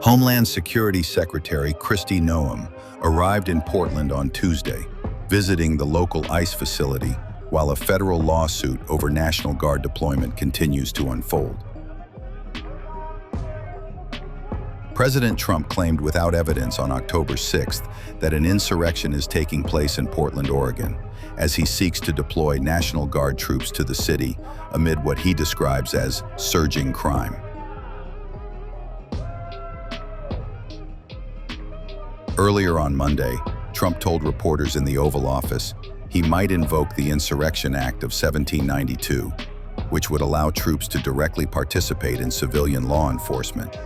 Homeland Security Secretary Kristi Noem arrived in Portland on Tuesday, visiting the local ICE facility while a federal lawsuit over National Guard deployment continues to unfold. President Trump claimed without evidence on October 6th that an insurrection is taking place in Portland, Oregon, as he seeks to deploy National Guard troops to the city amid what he describes as surging crime. Earlier on Monday, Trump told reporters in the Oval Office he might invoke the Insurrection Act of 1792, which would allow troops to directly participate in civilian law enforcement,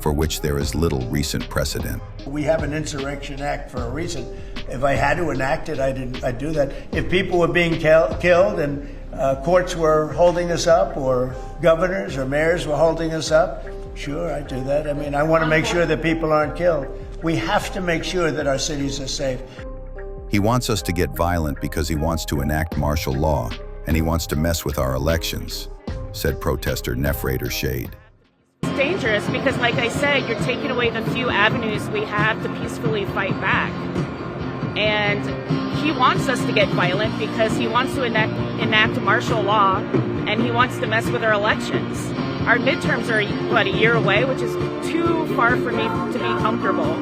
for which there is little recent precedent. We have an Insurrection Act for a reason. If I had to enact it, I'd do that. If people were being killed and courts were holding us up, or governors or mayors were holding us up, sure, I'd do that. I mean, I want to make sure that people aren't killed. We have to make sure that our cities are safe. He wants us to get violent because he wants to enact martial law, and he wants to mess with our elections, said protester Nefrader Shade. It's dangerous because, like I said, you're taking away the few avenues we have to peacefully fight back. And he wants us to get violent because he wants to enact martial law, and he wants to mess with our elections. Our midterms are, a year away, which is too far for me to be comfortable.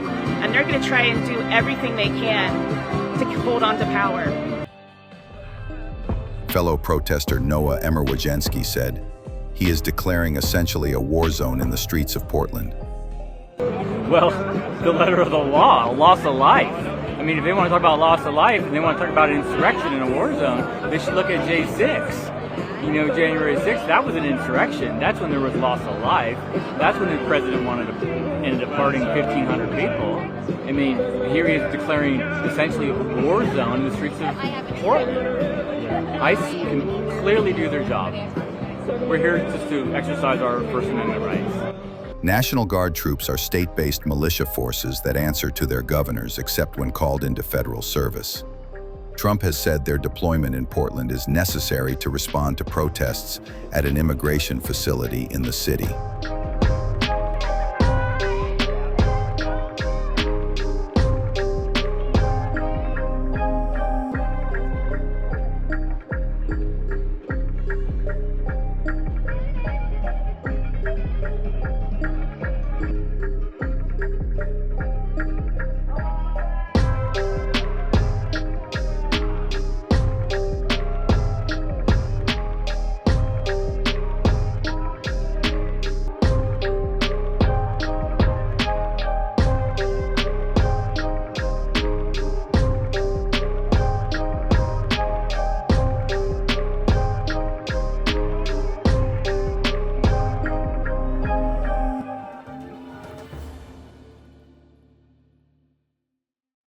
And they're going to try and do everything they can to hold on to power. Fellow protester Noah Emmerwajenski said he is declaring essentially a war zone in the streets of Portland. Well, the letter of the law, loss of life. I mean, if they want to talk about loss of life and they want to talk about insurrection in a war zone, they should look at J6. You know, January 6th, that was an insurrection. That's when there was loss of life. That's when the president ended up pardoning 1,500 people. I mean, here he is declaring essentially a war zone in the streets of Portland. ICE can clearly do their job. We're here just to exercise our First Amendment rights. National Guard troops are state-based militia forces that answer to their governors except when called into federal service. Trump has said their deployment in Portland is necessary to respond to protests at an immigration facility in the city.